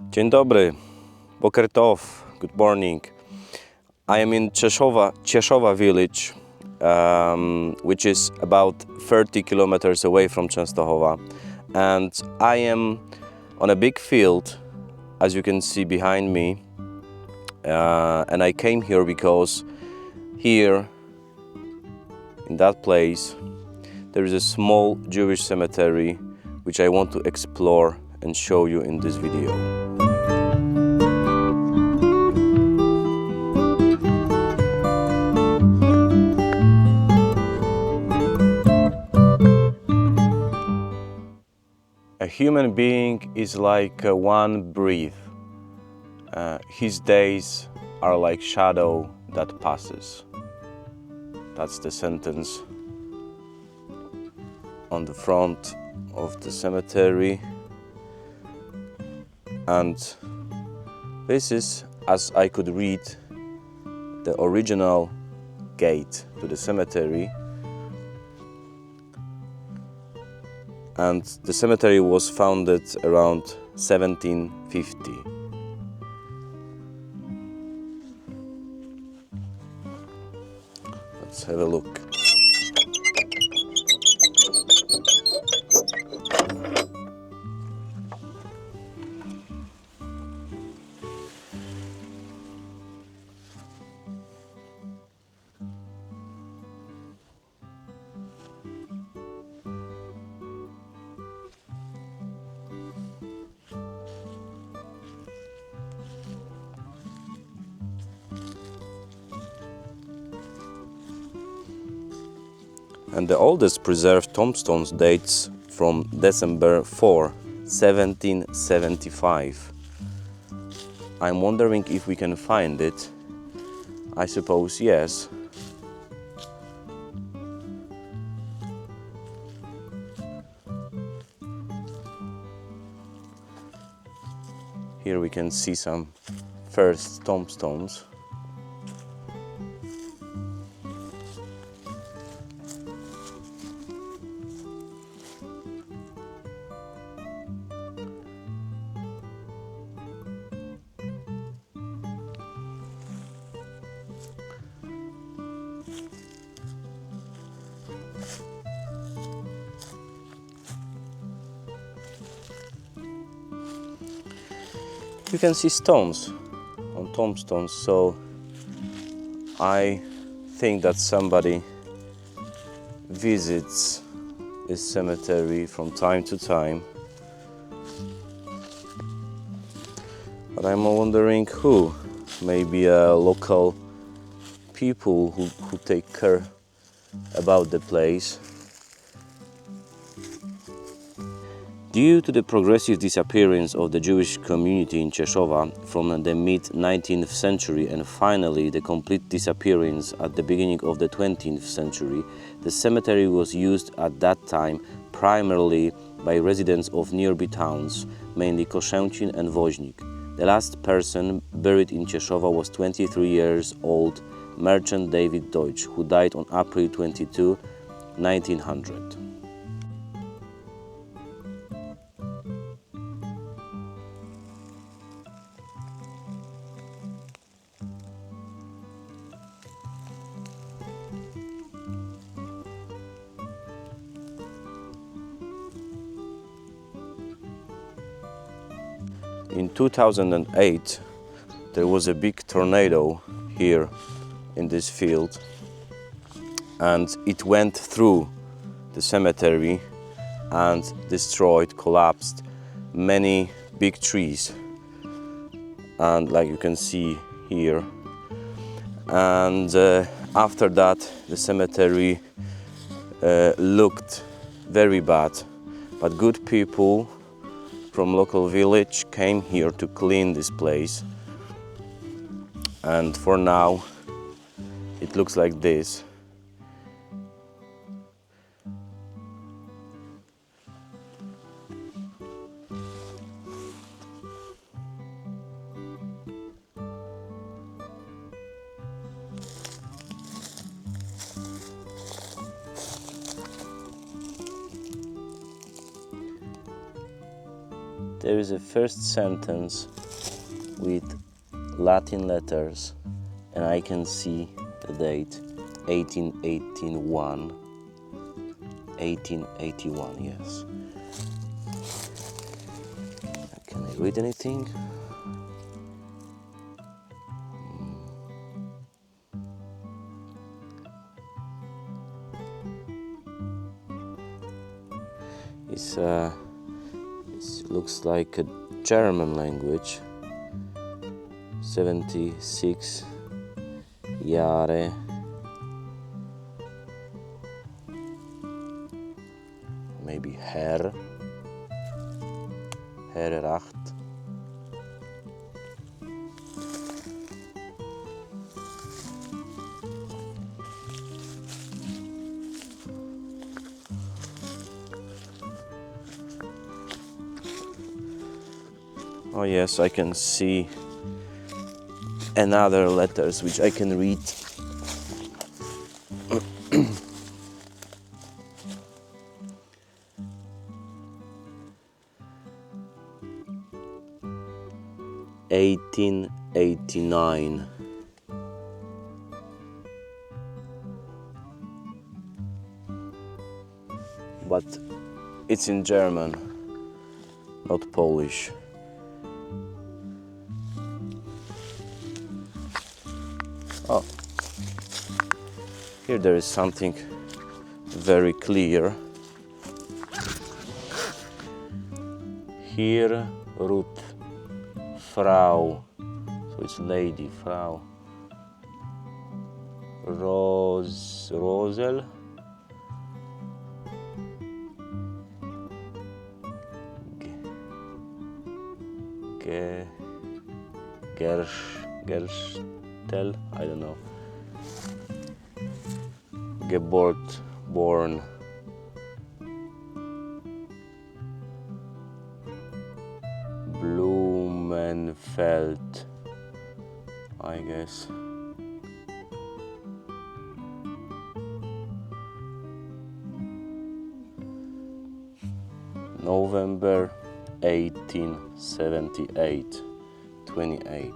Dzień dobry, Boker Tov, good morning. I am in Cieszowa village, which is about 30 kilometers away from Częstochowa. And I am on a big field, as you can see behind me. And I came here because here, in that place, there is a small Jewish cemetery, which I want to explore and show you in this video. A human being is like one breath. His days are like shadow that passes. That's the sentence on the front of the cemetery. And this is, as I could read, the original gate to the cemetery. And the cemetery was founded around 1750. Let's have a look. And the oldest preserved tombstones dates from December 4, 1775. I'm wondering if we can find it. I suppose yes. Here we can see some first tombstones. You can see stones on tombstones, so I think that somebody visits this cemetery from time to time. But I'm wondering who. Maybe local people who take care about the place. Due to the progressive disappearance of the Jewish community in Cieszowa from the mid-19th century and finally the complete disappearance at the beginning of the 20th century, the cemetery was used at that time primarily by residents of nearby towns, mainly Koszęcin and Woźnik. The last person buried in Cieszowa was 23 years old merchant David Deutsch, who died on April 22, 1900. In 2008, there was a big tornado here in this field, and it went through the cemetery and destroyed, collapsed many big trees, and like you can see here. And after that, the cemetery looked very bad, but good people from local village came here to clean this place, and for now it looks like this. There is a first sentence with Latin letters, and I can see the date 1881. 1881, yes. Can I read anything? It looks like a German language. 76 Jahre. Maybe Herr Racht. Oh yes, I can see another letters which I can read. (1889). But it's in German, not Polish. Oh, here there is something very clear. Hier ruht Frau, so it's lady, Frau Rosel Gerstel, I don't know. Born. Blumenfeld, I guess. November 1878, 28.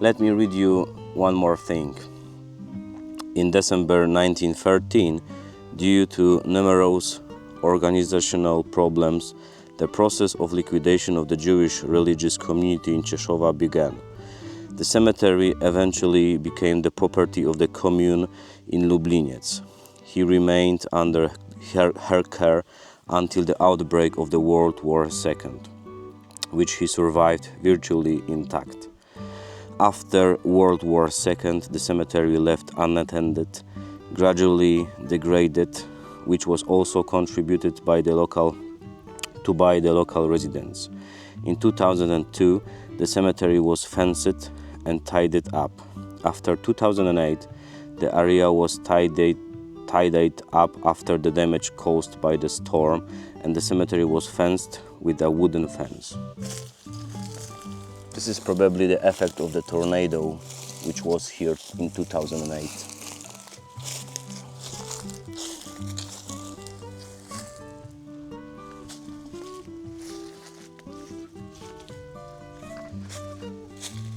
Let me read you one more thing. In December 1913, due to numerous organizational problems, the process of liquidation of the Jewish religious community in Cieszowa began. The cemetery eventually became the property of the commune in Lubliniec. He remained under her care until the outbreak of the World War II, which he survived virtually intact. After World War II, the cemetery left unattended, gradually degraded, which was also contributed by the local residents. In 2002, the cemetery was fenced and tidied up. After 2008, the area was tidied up after the damage caused by the storm, and the cemetery was fenced with a wooden fence. This is probably the effect of the tornado which was here in 2008.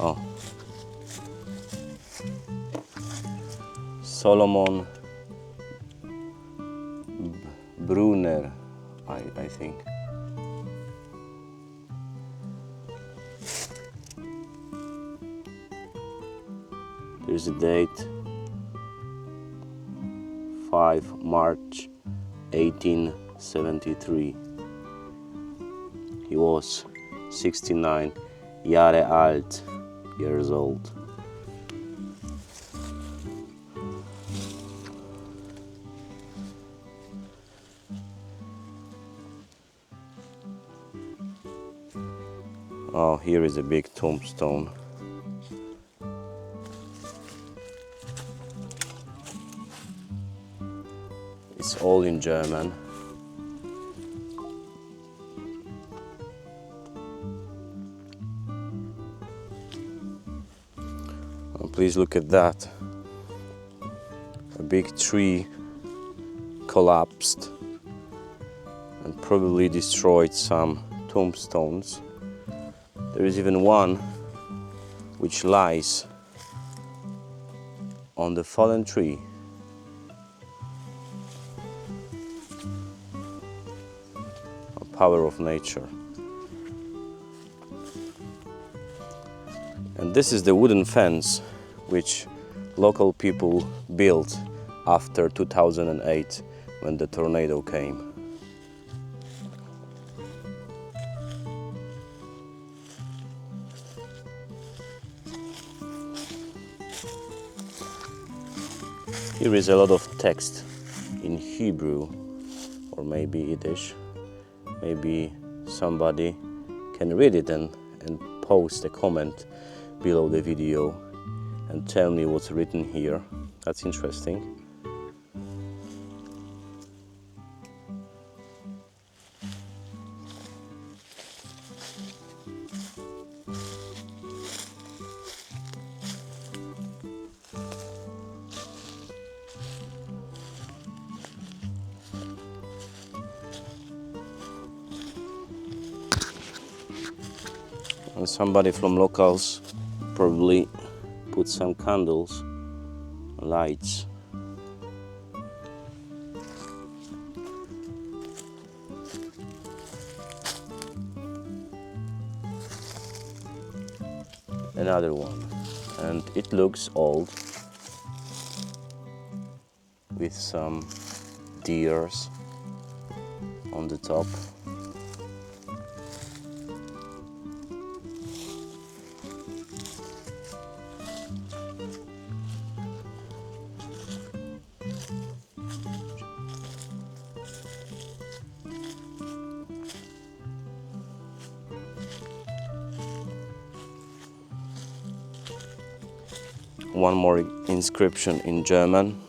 Oh, Solomon Brunner, I think. There's a date, 5 March 1873. He was 69 Jahre alt, years old. Oh, here is a big tombstone. It's all in German. And please look at that. A big tree collapsed and probably destroyed some tombstones. There is even one which lies on the fallen tree. A power of nature. And this is the wooden fence which local people built after 2008 when the tornado came. Here is a lot of text in Hebrew or maybe Yiddish. Maybe somebody can read it and post a comment below the video and tell me what's written here. That's interesting. And somebody from locals probably put some candles, lights. Another one, and it looks old with some deers on the top. One more inscription in German.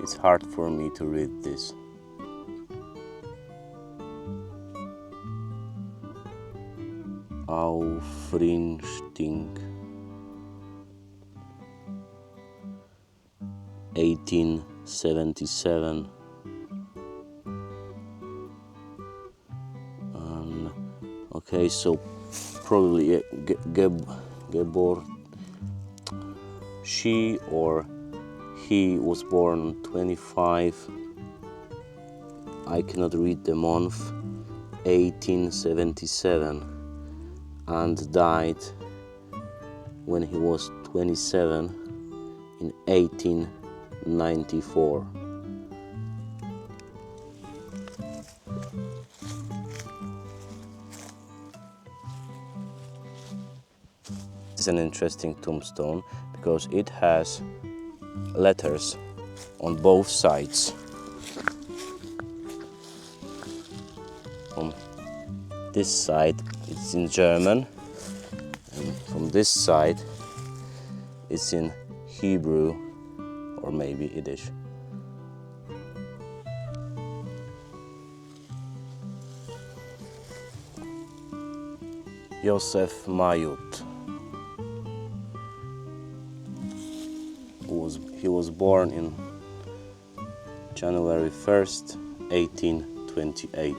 It's hard for me to read this. Aufrichtung 1877. Okay, so probably she or he was born 25, I cannot read the month, 1877, and died when he was 27 in 1894. It's an interesting tombstone because it has letters on both sides. From this side it's in German, and from this side it's in Hebrew or maybe Yiddish. Joseph Mayut. He was born in January 1st, 1828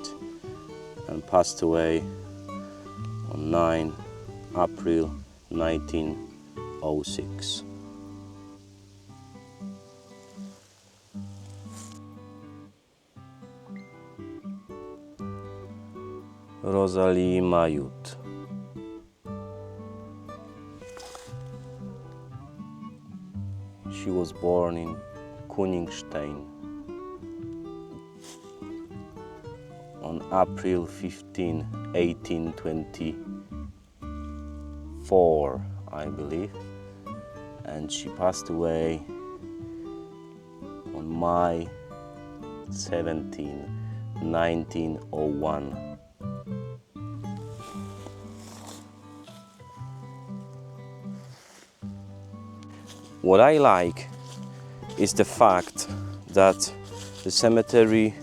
and passed away on 9 April 1906. Rosalie Majut. She was born in Königstein on April 15, 1824, I believe, and she passed away on May 17, 1901. What I like is the fact that the cemetery,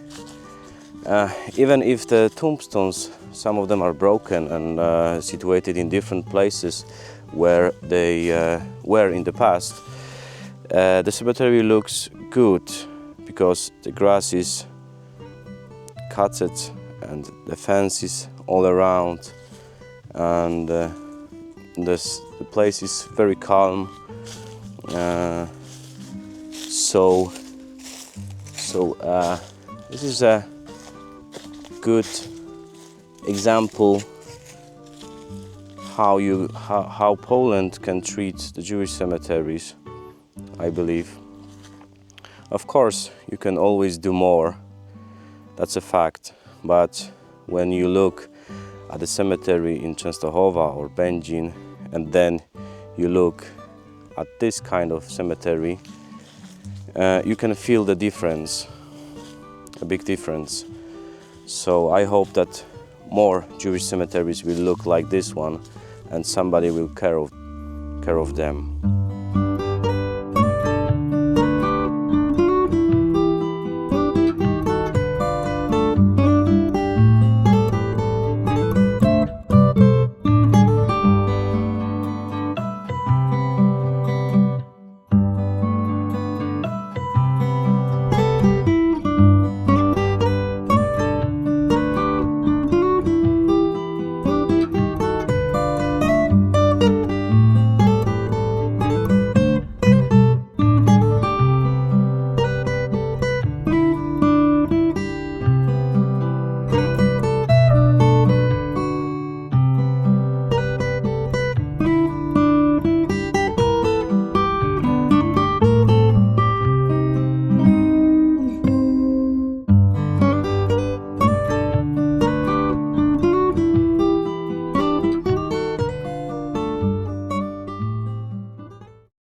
even if the tombstones, some of them are broken and situated in different places where they were in the past, the cemetery looks good because the grass is cut and the fence is all around, and the place is very calm. This is a good example how Poland can treat the Jewish cemeteries, I believe. Of course, you can always do more, that's a fact, but when you look at the cemetery in Częstochowa or Będzin, and then you look at this kind of cemetery, you can feel the difference, a big difference. So I hope that more Jewish cemeteries will look like this one and somebody will care of them.